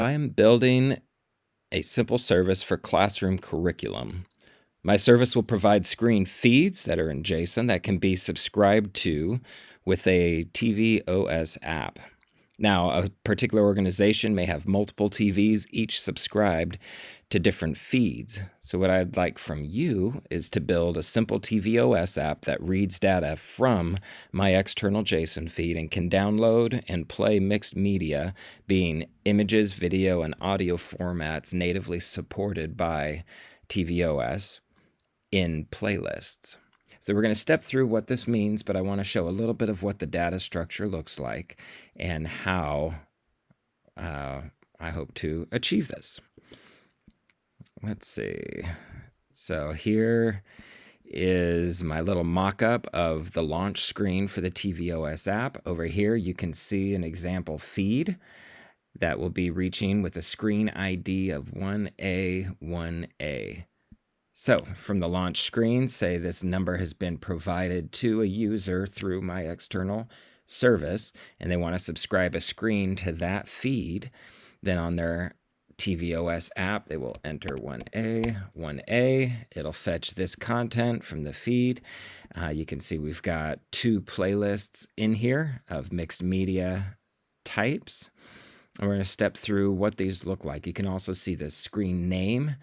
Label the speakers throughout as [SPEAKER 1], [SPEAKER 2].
[SPEAKER 1] I am building a simple service for classroom curriculum. My service will provide screen feeds that are in JSON that can be subscribed to with a tvOS app. Now, a particular organization may have multiple TVs, each subscribed to different feeds. So what I'd like from you is to build a simple tvOS app that reads data from my external JSON feed and can download and play mixed media, being images, video, and audio formats natively supported by tvOS in playlists. So we're going to step through what this means, but I want to show a little bit of what the data structure looks like and how I hope to achieve this. Let's see. So here is my little mock-up of the launch screen for the tvOS app. Over here, you can see an example feed that will be reaching with a screen ID of 1A, 1A. So from the launch screen, say this number has been provided to a user through my external service, and they want to subscribe a screen to that feed. Then on their tvOS app, they will enter 1A, 1A. It'll fetch this content from the feed. You can see we've got 2 playlists in here of mixed media types. And we're going to step through what these look like. You can also see the screen name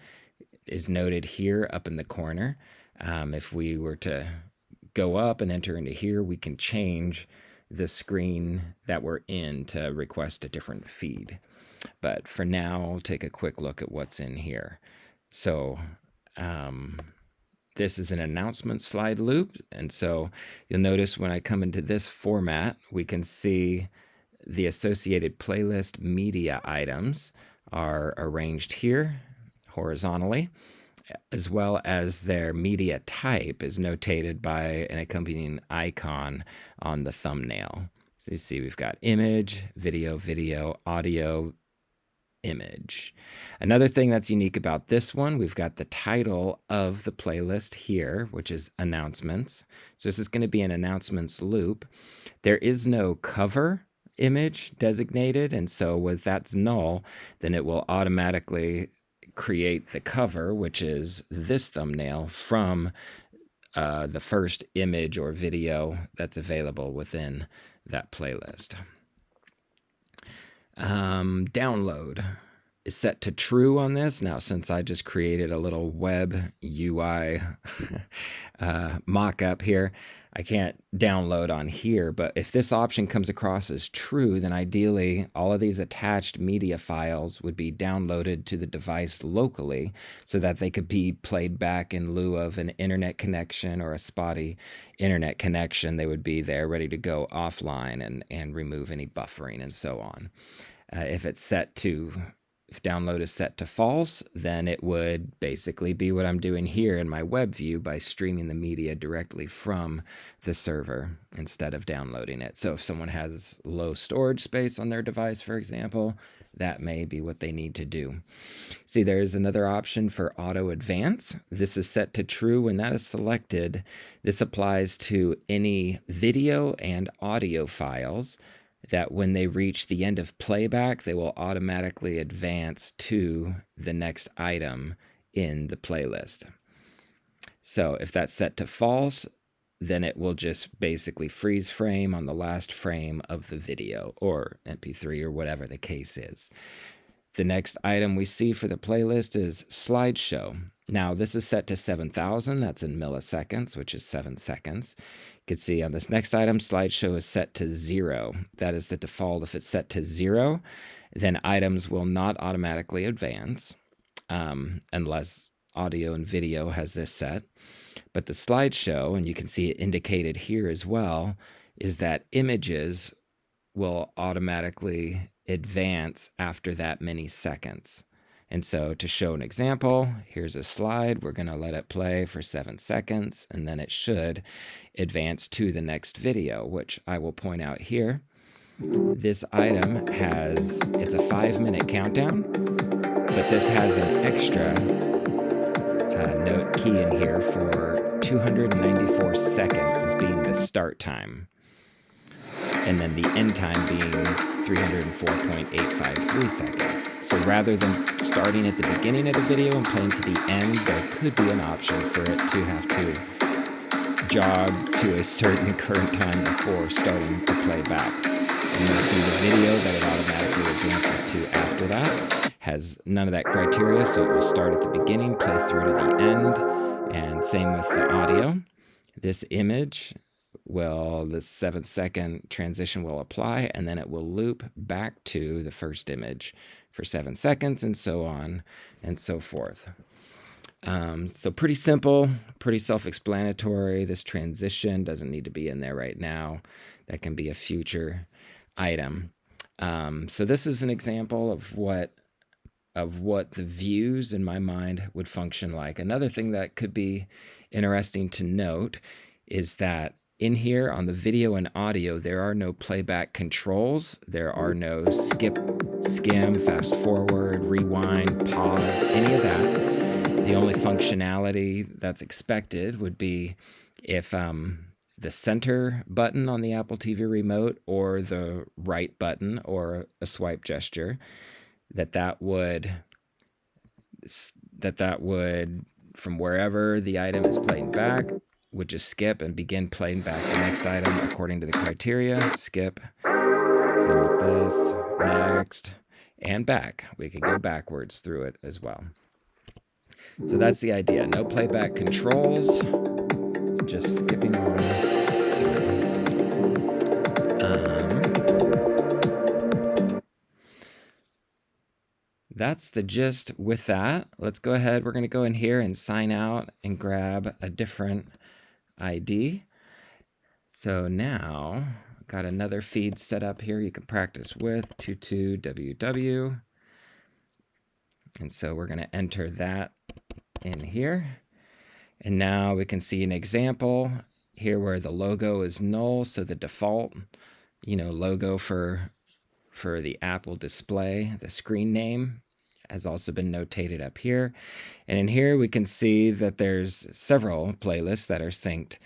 [SPEAKER 1] is noted here up in the corner. If we were to go up and enter into here, we can change the screen that we're in to request a different feed. But for now, I'll take a quick look at what's in here. So this is an announcement slide loop. And so you'll notice when I come into this format, we can see the associated playlist media items are arranged here horizontally, as well as their media type is notated by an accompanying icon on the thumbnail. So you see we've got image, video, audio, image. Another thing that's unique about this one, we've got the title of the playlist here, which is announcements. So this is going to be an announcements loop. There is no cover image designated, and so with that's null, then it will automatically create the cover, which is this thumbnail, from the first image or video that's available within that playlist. Download is set to true on this. Now, since I just created a little web UI mock-up here, I can't download on here, but if this option comes across as true, then ideally all of these attached media files would be downloaded to the device locally so that they could be played back in lieu of an internet connection or a spotty internet connection. They would be there ready to go offline and remove any buffering and so on. If download is set to false, then it would basically be what I'm doing here in my web view by streaming the media directly from the server instead of downloading it. So if someone has low storage space on their device, for example, that may be what they need to do. See, there's another option for auto advance. This is set to true. When that is selected, this applies to any video and audio files that when they reach the end of playback, they will automatically advance to the next item in the playlist. So if that's set to false, then it will just basically freeze frame on the last frame of the video or MP3 or whatever the case is. The next item we see for the playlist is slideshow. Now this is set to 7,000, that's in milliseconds, which is 7 seconds. You can see on this next item, slideshow is set to 0. That is the default. If it's set to 0, then items will not automatically advance unless audio and video has this set. But the slideshow, and you can see it indicated here as well, is that images will automatically advance after that many seconds. And so to show an example, here's a slide. We're going to let it play for 7 seconds, and then it should advance to the next video, which I will point out here. This item it's a 5-minute countdown, but this has an extra note key in here for 294 seconds as being the start time, and then the end time being 304.853 seconds. So rather than starting at the beginning of the video and playing to the end, there could be an option for it to have to jog to a certain current time before starting to play back. And you'll see the video that it automatically advances to after that has none of that criteria, so it will start at the beginning, play through to the end, and same with the audio. This image will, the 7-second transition will apply, and then it will loop back to the first image for 7 seconds, and so on and so forth. So pretty simple, pretty self-explanatory. This transition doesn't need to be in there right now. That can be a future item. So this is an example of what the views in my mind would function like. Another thing that could be interesting to note is that in here on the video and audio, there are no playback controls. There are no skip, skim, fast forward, rewind, pause, any of that. The only functionality that's expected would be if the center button on the Apple TV remote or the right button or a swipe gesture, that would, from wherever the item is playing back, would just skip and begin playing back the next item according to the criteria. Skip, same with this, next, and back. We could go backwards through it as well. So that's the idea. No playback controls, just skipping on through. That's the gist with that. Let's go ahead. We're going to go in here and sign out and grab a different ID. So now got another feed set up here you can practice with, 22WW. And so we're going to enter that in here. And now we can see an example here where the logo is null. So the default, logo for the Apple display, the screen name, has also been notated up here. And in here we can see that there's several playlists that are synced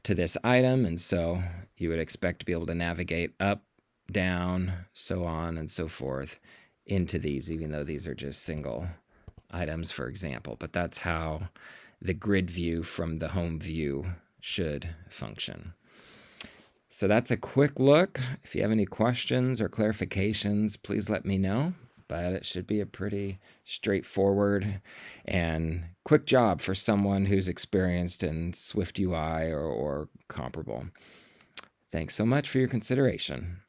[SPEAKER 1] to this item. And so you would expect to be able to navigate up, down, so on and so forth into these, even though these are just single items, for example. But that's how the grid view from the home view should function. So that's a quick look. If you have any questions or clarifications, please let me know. But it should be a pretty straightforward and quick job for someone who's experienced in Swift UI or comparable. Thanks so much for your consideration.